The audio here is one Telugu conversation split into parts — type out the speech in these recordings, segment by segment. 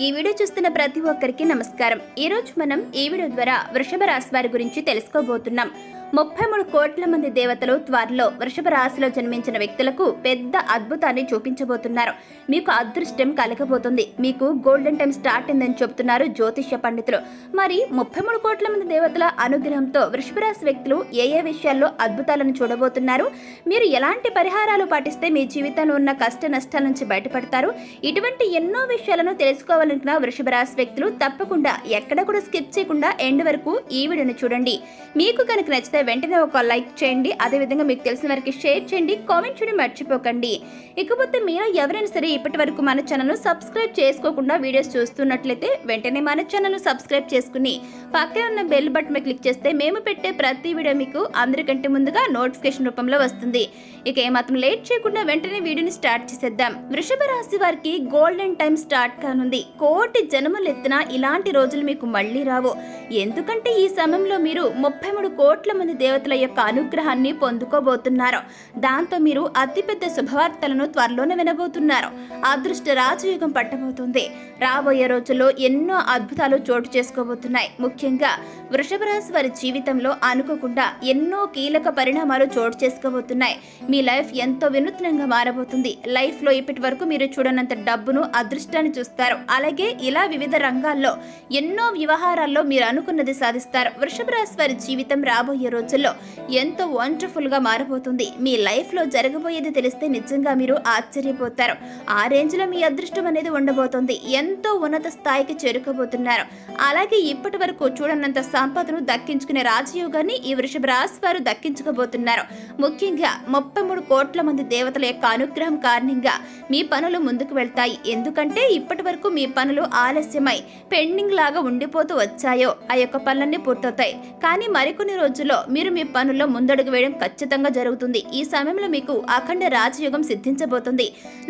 ఈ వీడియో చూస్తున్న ప్రతి ఒక్కరికి నమస్కారం. ఈ రోజు మనం ఈ వీడియో ద్వారా వృషభ రాశి వారి గురించి తెలుసుకోబోతున్నాం. 33 కోట్ల మంది దేవతలు త్వరలో వృషభ రాశిలో జన్మించిన వ్యక్తులకు పెద్ద అద్భుతాన్ని చూపించబోతున్నారు. మీకు అదృష్టం కలగబోతుంది. మీకు గోల్డెన్ టైం స్టార్ట్ అయిందని చెబుతున్నారు జ్యోతిష్య పండితులు. మరి 33 కోట్ల మంది దేవతల అనుగ్రహంతో వృషభ రాశి వ్యక్తులు ఏ విషయాల్లో అద్భుతాలను చూడబోతున్నారు, మీరు ఎలాంటి పరిహారాలు పాటిస్తే మీ జీవితంలో ఉన్న కష్ట నష్టాల నుంచి బయటపడతారు, ఇటువంటి ఎన్నో విషయాలను తెలుసుకోవాలనుకున్న వృషభ రాశి వ్యక్తులు తప్పకుండా ఎక్కడ కూడా స్కిప్ చేయకుండా ఎండ్ వరకు ఈ వీడియోను చూడండి. మీకు కనుక నచ్చితే వెంటనే ఒక లైక్ చేయండి. అదేవిధంగా మీకు తెలిసిన వారికి షేర్ చేయండి, కామెంట్ చేయడం మర్చిపోకండి. ఇకపోతే మీరు ఎవరైనా సరే ఇప్పటి వరకు మన ఛానల్ను సబ్స్క్రైబ్ చేసుకోకుండా వీడియోస్ చూస్తున్నట్లయితే వెంటనే మన ఛానల్ను సబ్స్క్రైబ్ చేసుకుని పక్కనే ఉన్న బెల్ బటన్ మీద క్లిక్ చేస్తే మేము పెట్టే ప్రతి వీడియో మీకు అందరికంటే ముందుగా నోటిఫికేషన్ రూపంలో వస్తుంది. ఇక ఏమాత్రం లేట్ చేయకుండా వెంటనే వీడియోని స్టార్ట్ చేసేద్దాం. వృషభ రాశి వారికి గోల్డెన్ టైం స్టార్ట్ కానుంది. కోటి జన్మలెత్తిన ఇలాంటి రోజులు మీకు మళ్ళీ రావు. ఎందుకంటే ఈ సమయంలో మీరు 33 కోట్ల మంది దేవతల యొక్క అనుగ్రహాన్ని పొందుకోబోతున్నారు. దాంతో మీరు అతిపెద్ద శుభవార్తలను త్వరలోనే వినబోతున్నారు. అదృష్ట రాజయోగం పట్టబోతుంది. రాబోయే రోజుల్లో ఎన్నో అద్భుతాలు చోటు చేసుకోబోతున్నాయి. ముఖ్యంగా వృషభ రాశి వారి జీవితంలో అనుకోకుండా ఎన్నో కీలక పరిణామాలు చోటు చేసుకోబోతున్నాయి. మీ లైఫ్ ఎంతో వినూత్నంగా మారబోతుంది. లైఫ్ లో ఇప్పటి వరకు మీరు చూడనంత డబ్బును, అదృష్టాన్ని చూస్తారు. అలాగే ఇలా వివిధ రంగాల్లో ఎన్నో వ్యవహారాల్లో మీరు అనుకున్నది సాధిస్తారు. వృషభ రాశి వారి జీవితం రాబోయే రోజుల్లో ఎంతో వండర్ఫుల్ గా మారబోతుంది. మీ లైఫ్ లో జరగబోయేది తెలిస్తే నిజంగా మీరు ఆశ్చర్యపోతారు. ఆ రేంజ్ లో మీ అదృష్టం అనేది ఉండబోతోంది. ఎంతో ఉన్నత స్థాయికి చేరుకోబోతున్నారు. అలాగే ఇప్పటి వరకు చూడనంత సంపదను దక్కించుకునే రాజయోగాన్ని ఈ వృషభ రాశి వారు దక్కించుకోబోతున్నారు. ముఖ్యంగా 33 కోట్ల మంది దేవతల యొక్క అనుగ్రహం కారణంగా మీ పనులు ముందుకు వెళ్తాయి. ఎందుకంటే ఇప్పటి వరకు మీ పనులు ఆలస్యమై పెండింగ్ లాగా ఉండిపోతూ వచ్చాయో ఆ యొక్క పనులన్నీ పూర్తవుతాయి. కానీ మరికొన్ని రోజుల్లో మీరు మీ పనుల్లో ముందడుగు వేయడం ఖచ్చితంగా జరుగుతుంది. ఈ సమయంలో మీకు అఖండ రాజయోగం సిద్ధించబోతుంది.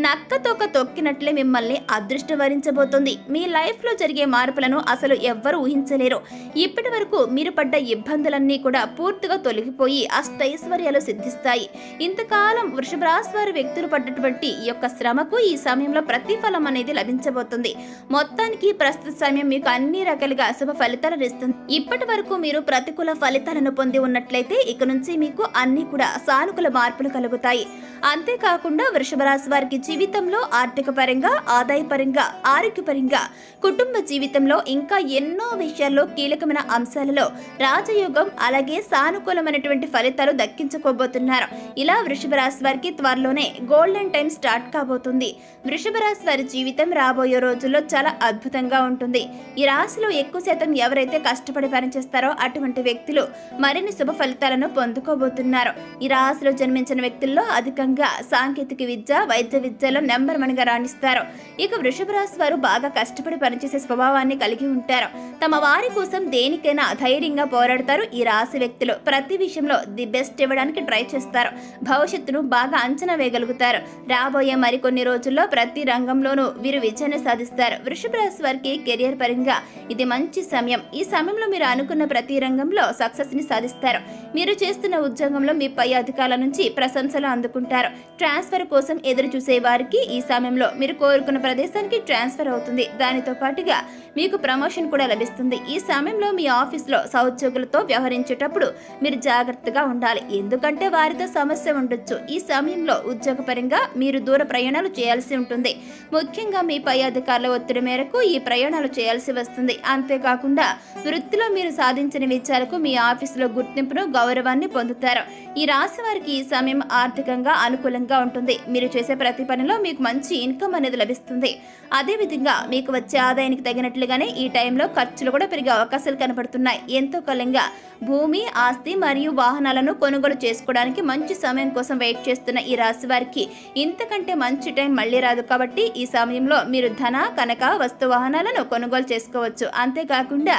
నక్కతోక తొక్కినట్లే మిమ్మల్ని అదృష్టం వరించబోతుంది. మీ లైఫ్ లో జరిగే మార్పులను అసలు ఎవ్వరూ ఊహించలేరు. ఇప్పటి వరకు మీరు పడ్డ ఇబ్బందులన్నీ కూడా పూర్తిగా తొలగిపోయి అష్టైశ్వర్యాలు సిద్ధిస్తాయి. ఇంతకాలం వృషభ రాశి వారి వ్యక్తులు పడ్డటువంటి ఈ యొక్క శ్రమకు ఈ సమయంలో ప్రతిఫలం అనేది లభించబోతుంది. మొత్తానికి ప్రస్తుత సమయం మీకు అన్ని రకాలుగా శుభ ఫలితాలను ఇస్తుంది. ఇప్పటి వరకు మీరు ప్రతికూల ఫలితాలను పొంది ఉన్నట్లయితే ఇక నుంచి మీకు అన్ని కూడా సానుకూల మార్పులు కలుగుతాయి. అంతేకాకుండా వృషభ రాశి వారికి జీవితంలో ఆర్థిక పరంగా, ఆదాయ పరంగా, ఆరోగ్యపరంగా, కుటుంబ జీవితంలో ఇంకా ఎన్నో విషయాల్లో కీలకమైన అంశాలలో రాజయోగం అలాగే సానుకూలమైనటువంటి ఫలితాలు దక్కించుకోబోతున్నారు. ఇలా వృషభ రాశి వారికి త్వరలోనే గోల్డెన్ టైం స్టార్ట్ కాబోతుంది. వృషభ రాశి వారి జీవితం రాబోయే రోజుల్లో చాలా అద్భుతంగా ఉంటుంది. ఈ రాశిలో ఎక్కువ శాతం ఎవరైతే కష్టపడి పనిచేస్తారో అటువంటి వ్యక్తులు మరిన్ని శుభ ఫలితాలను పొందుకోబోతున్నారు. ఈ రాశిలో జన్మించిన వ్యక్తుల్లో అధికంగా సాంకేతిక విద్య, వైద్య విద్యలో నెంబర్ 1 గా రాణిస్తారు. ఇక వృషభ రాశి వారు బాగా కష్టపడి పనిచేసే స్వభావాన్ని కలిగి ఉంటారు. తమ వారి కోసం దేనికైనా ధైర్యంగా పోరాడతారు. ఈ రాశి వ్యక్తులు ప్రతి విషయంలో ది బెస్ట్ ఇవ్వడానికి ట్రై చేస్తారు. భవిష్యత్తును బాగా అంచనా వేయగలుగుతారు. రాబోయే మరికొన్ని రోజుల్లో ప్రతి రంగంలోనూ వీరు విజయాన్ని సాధిస్తారు. వృషభ రాశి వారికి కెరియర్ పరంగా ఇది మంచి సమయం. ఈ సమయంలో మీరు అనుకున్న ప్రతి రంగంలో సక్సెస్ ని సాధిస్తారు. మీరు చేస్తున్న ఉద్యోగంలో మీ పై అధికారుల నుంచి ప్రశంసలు అందుకుంటారు. ట్రాన్స్ఫర్ కోసం ఎదురు చూసే వారికి ఈ సమయంలో మీరు కోరుకున్న ప్రదేశానికి ట్రాన్స్ఫర్ అవుతుంది. దానితో పాటుగా మీకు ప్రమోషన్ కూడా లభిస్తుంది. ఈ సమయంలో మీ ఆఫీసులో సహోద్యోగులతో వ్యవహరించేటప్పుడు మీరు జాగ్రత్తగా ఉండాలి. ఎందుకంటే వారితో సమస్య ఉండొచ్చు. ఈ సమయంలో ఉద్యోగపరంగా మీరు దూర ప్రయాణాలు చేయాల్సి ఉంటుంది. ముఖ్యంగా మీ పై అధికారుల ఒత్తిడి మేరకు ఈ ప్రయాణాలు చేయాల్సి వస్తుంది. అంతేకాకుండా వృత్తిలో మీరు సాధించిన విజయాలకు మీ ఆఫీసులో గుర్తింపును, గౌరవాన్ని పొందుతారు. ఈ రాశి వారికి ఈ సమయం ఆర్థికంగా అనుకూలంగా ఉంటుంది. మీరు చేసే ప్రతి పనిలో మీకు మంచి ఇన్కమ్ అనేది లభిస్తుంది. అదేవిధంగా మీకు వచ్చే ఆదాయానికి తగినట్లుగానే ఈ టైంలో ఖర్చులు కూడా పెరిగే అవకాశాలు కనపడుతున్నాయి. ఎంతో కాలంగా భూమి, ఆస్తి మరియు వాహనాలను కొనుగోలు చేసుకోవడానికి మంచి సమయం కోసం వెయిట్ చేస్తున్న ఈ రాశి వారికి ఇంతకంటే మంచి టైం మళ్ళీ రాదు. కాబట్టి ఈ సమయంలో మీరు ధన, కనక, వస్తు వాహనాలను కొనుగోలు చేసుకోవచ్చు. అంతేకాకుండా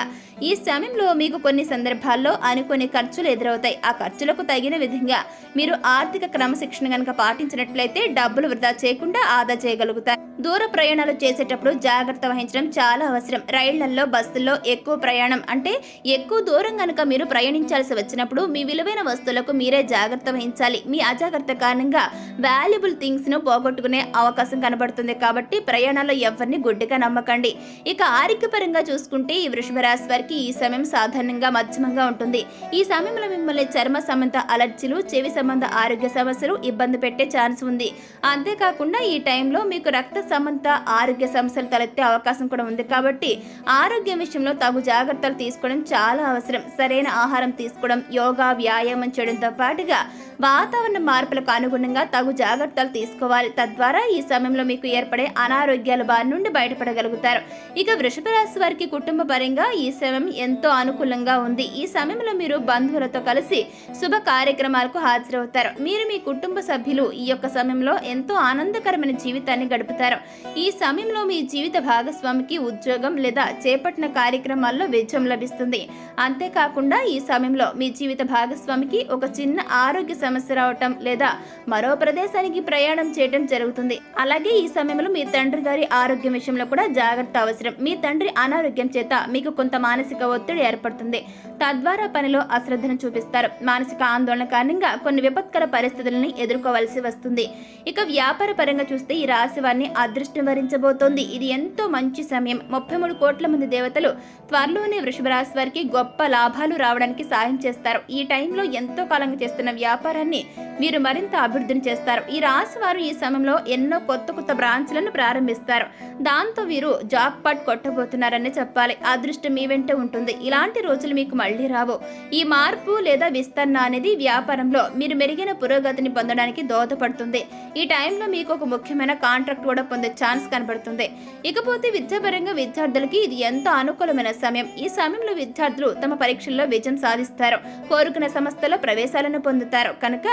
ఈ సమయంలో మీకు కొన్ని సందర్భాల్లో అనుకోని ఖర్చులు ఎదురవుతాయి. ఆ ఖర్చులకు తగిన విధంగా మీరు ఆర్థిక క్రమశిక్షణ గనక పాటించినట్లయితే డబ్బులు వృధా చేయకుండా ఆదా చేయగలుగుతారు. దూర ప్రయాణాలు చేసేటప్పుడు జాగ్రత్త వహించడం చాలా అవసరం. రైళ్లలో, బస్సుల్లో ఎక్కువ ప్రయాణం అంటే ఎక్కువ దూరం గనక మీరు ప్రయాణించాల్సి వచ్చినప్పుడు మీ విలువైన వస్తువులకు మీరే జాగ్రత్త వహించాలి. మీ అజాగ్రత్త కారణంగా వాల్యుబుల్ థింగ్స్ ను పోగొట్టుకునే అవకాశం కనబడుతుంది. కాబట్టి ప్రయాణాల్లో ఎవరిని గుడ్డిగా నమ్మకండి. ఇక ఆరోగ్యపరంగా చూసుకుంటే ఈ వృషభ రాశి వారికి ఈ సమయం సాధారణంగా మధ్యమంగా ఉంటుంది. ఈ సమయంలో మిమ్మల్ని చర్మ సంబంధ అలర్జీలు, చెవి సంబంధ ఆరోగ్య సమస్యలు ఇబ్బంది పెట్టే ఛాన్స్ ఉంది. అంతేకాకుండా ఈ టైంలో మీకు రక్త సంబంధ ఆరోగ్య సమస్యలు తలెత్తే అవకాశం కూడా ఉంది. కాబట్టి ఆరోగ్యం విషయంలో తగు జాగ్రత్తలు తీసుకోవడం చాలా అవసరం. సరైన ఆహారం తీసుకోవడం, యోగా, వ్యాయామం చేయడంతో పాటుగా వాతావరణ మార్పులకు అనుగుణంగా తగు జాగ్రత్తలు తీసుకోవాలి. తద్వారా ఈ సమయంలో మీకు ఏర్పడే అనారోగ్యాల బారి నుండి బయటపడగలుగుతారు. ఇక వృషభ రాశి వారికి కుటుంబ పరంగా ఈ సమయం ఎంతో అనుకూలంగా ఉంది. ఈ సమయంలో మీరు బంధువులతో కలిసి శుభ కార్యక్రమాలకు హాజరవుతారు. మీరు మీ కుటుంబ సభ్యులు ఈ యొక్క సమయంలో ఎంతో ఆనందకరమైన జీవితాన్ని గడుపుతారు. ఈ సమయంలో మీ జీవిత భాగస్వామికి ఉద్యోగం లేదా చేపట్టిన కార్యక్రమాల్లో విజయం లభిస్తుంది. అంతేకాకుండా ఈ సమయంలో మీ జీవిత భాగస్వామికి ఒక చిన్న ఆరోగ్య సమస్య రావటం లేదా మరో ప్రదేశానికి ప్రయాణం చేయడం జరుగుతుంది. అలాగే ఈ సమయంలో మీ తండ్రి గారి ఆరోగ్యం విషయంలో కూడా జాగ్రత్త అవసరం. మీ తండ్రి అనారోగ్యం చేత మీకు కొంత మానసిక ఒత్తిడి ఏర్పడుతుంది. తద్వారా పనిలో అశ్రద్ధను చూపిస్తారు. మానసిక ఆందోళన కారణంగా కొన్ని విపత్కర పరిస్థితులను ఎదుర్కోవాల్సి వస్తుంది. ఇక వ్యాపార పరంగా చూస్తే ఈ రాశి వారిని అదృష్టం వరించబోతోంది. ఇది ఎంతో మంచి సమయం. 33 కోట్ల మంది దేవతలు త్వరలోనే వృషభ రాశి వారికి గొప్ప లాభాలు రావడానికి సాయం చేస్తారు. ఈ టైంలో ఎంతో కాలంగా చేస్తున్న వ్యాపారాన్ని మీరు మరింత అభివృద్ధిని చేస్తారు. ఈ రాశి వారు ఈ సమయంలో ఎన్నో కొత్త బ్రాంచ్లను ప్రారంభిస్తారు. దాంతో వీరు జాక్ పాట్ కొట్టబోతున్నారని చెప్పాలి. అదృష్టం మీ వెంట ఉంటుంది. ఇలాంటి రోజులు మీకు మళ్లీ రావు. ఈ మార్పు లేదా విస్తరణ అనేది వ్యాపారంలో మీరు మెరుగైన పురోగతిని పొందడానికి దోహదపడుతుంది. ఈ టైంలో మీకు ఒక ముఖ్యమైన కాంట్రాక్ట్ కూడా పొందే ఛాన్స్ కనబడుతుంది. ఇకపోతే విద్యాపరంగా విద్యార్థులకి ఇది ఎంతో అనుకూలమైన సమయం. ఈ సమయంలో విద్యార్థులు తమ పరీక్షల్లో విజయం సాధిస్తారు. కోరుకున్న సంస్థలో ప్రవేశాలను పొందుతారు. కనుక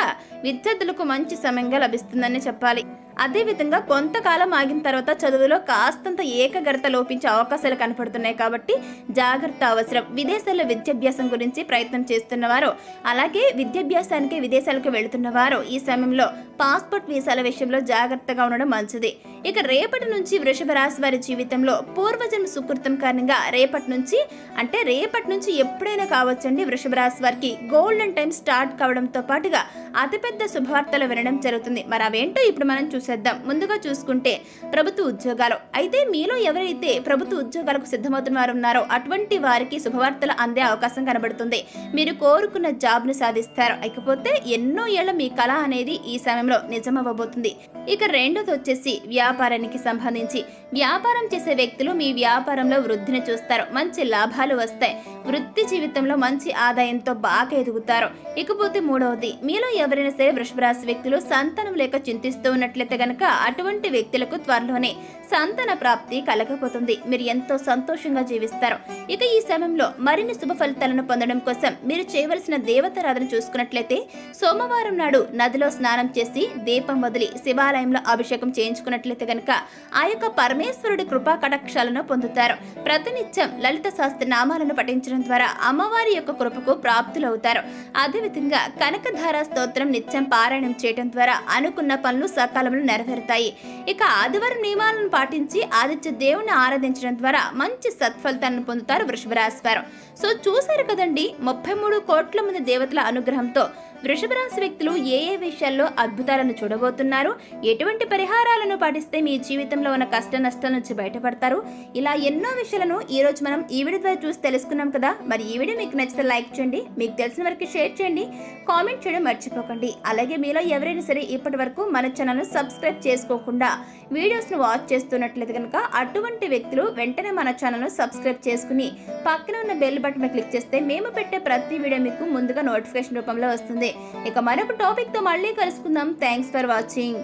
విద్యార్థులకు మంచి సమయంగా లభిస్తుందని చెప్పాలి. అదేవిధంగా కొంతకాలం ఆగిన తర్వాత చదువులో కాస్తంత ఏకాగ్రత లోపించే అవకాశాలు కనపడుతున్నాయి. కాబట్టి జాగ్రత్త అవసరం. విదేశాల్లో విద్యాభ్యాసం గురించి ప్రయత్నం చేస్తున్నవారు, అలాగే విద్యాభ్యాసానికి విదేశాలకు వెళుతున్నవారు ఈ సమయంలో పాస్పోర్ట్ వీసాల విషయంలో జాగ్రత్తగా ఉండడం మంచిది. ఇక రేపటి నుంచి వృషభ రాశి వారి జీవితంలో పూర్వజన్మ సుకృతం కారణంగా రేపటి నుంచి ఎప్పుడైనా కావచ్చండి వృషభ రాశి వారికి గోల్డెన్ టైం స్టార్ట్ కావడంతో పాటుగా అతిపెద్ద శుభవార్తలు వినడం జరుగుతుంది. మరి అవేంటో ఇప్పుడు మనం చూసేద్దాం. ముందుగా చూసుకుంటే ప్రభుత్వ ఉద్యోగాలు. అయితే మీలో ఎవరైతే ప్రభుత్వ ఉద్యోగాలకు సిద్ధమవుతున్న వారు ఉన్నారో అటువంటి వారికి శుభవార్తలు అందే అవకాశం కనబడుతుంది. మీరు కోరుకున్న జాబ్ ను సాధిస్తారు. ఇకపోతే ఎన్నో ఏళ్ల మీ కళ అనేది ఈ సమయంలో నిజమవ్వబోతుంది. ఇక రెండోది వచ్చేసి వ్యాపారానికి సంబంధించి వ్యాపారం చేసే వ్యక్తులు మీ వ్యాపారంలో వృద్ధిని చూస్తారు. మంచి లాభాలు వస్తాయి. వృత్తి జీవితంలో మంచి ఆదాయంతో బాగా ఎదుగుతారు. ఇకపోతే మూడవది, మీలో ఎవరైనా సరే వృషభ రాశి వ్యక్తులు సంతానం లేక చింతిస్తూ ఉన్నట్లయితే గనక అటువంటి వ్యక్తులకు త్వరలోనే సంతాన ప్రాప్తి కలగబోతుంది. మీరు ఎంతో సంతోషంగా జీవిస్తారు. ఇక ఈ సమయంలో మరిన్ని శుభ ఫలితాలను పొందడం కోసం మీరు చేయవలసిన దేవతారాధన చూసుకున్నట్లయితే సోమవారం నాడు నదిలో స్నానం చేసి దీపం వదిలి శివాలయంలో అభిషేకం చేయించుకున్నట్లయితే గనక ఆ యొక్క పరమేశ్వరుడి కృపా కటాక్షాలను పొందుతారు. ప్రతినిత్యం లలిత శాస్త్ర నామాలను పఠించడం ద్వారా అమ్మవారి యొక్క కృపకు ప్రాప్తులవుతారు. అదేవిధంగా కనకధార స్తోత్రం నిత్యం పారాయణం చేయడం ద్వారా అనుకున్న పనులు సకాలంలో నెరవేరుతాయి. ఇక ఆదివారం నియమాలను పాటించి ఆదిత్య దేవుని ఆరాధించడం ద్వారా మంచి సత్ఫలితాలను పొందుతారు వృషభ రాశి వారు. సో చూశారు కదండి, 33 కోట్ల మంది దేవతల అనుగ్రహంతో వృషభ రాశి వ్యక్తులు ఏ విషయాల్లో అద్భుతాలను చూడబోతున్నారు, ఎటువంటి పరిహారాలను పాటిస్తే మీ జీవితంలో ఉన్న కష్ట నష్టాల నుంచి బయటపడతారు, ఇలా ఎన్నో విషయాలను ఈ రోజు మనం ఈ వీడియో ద్వారా చూసి తెలుసుకున్నాం కదా. మరి ఈ వీడియో మీకు నచ్చితే లైక్ చేయండి, మీకు తెలిసిన వరకు షేర్ చేయండి, కామెంట్ చేయడం మర్చిపోకండి. అలాగే మీలో ఎవరైనా సరే ఇప్పటి వరకు మన ఛానల్ను సబ్స్క్రైబ్ చేసుకోకుండా వీడియోస్ను వాచ్ చేస్తున్నట్లయితే కనుక అటువంటి వ్యక్తులు వెంటనే మన ఛానల్ను సబ్స్క్రైబ్ చేసుకుని పక్కన ఉన్న బెల్ బటన్ మీద క్లిక్ చేస్తే మేము పెట్టే ప్రతి వీడియో మీకు ముందుగా నోటిఫికేషన్ రూపంలో వస్తుంది. ఇక మరొక టాపిక్ తో మళ్ళీ కలుసుకుందాం. Thanks for watching.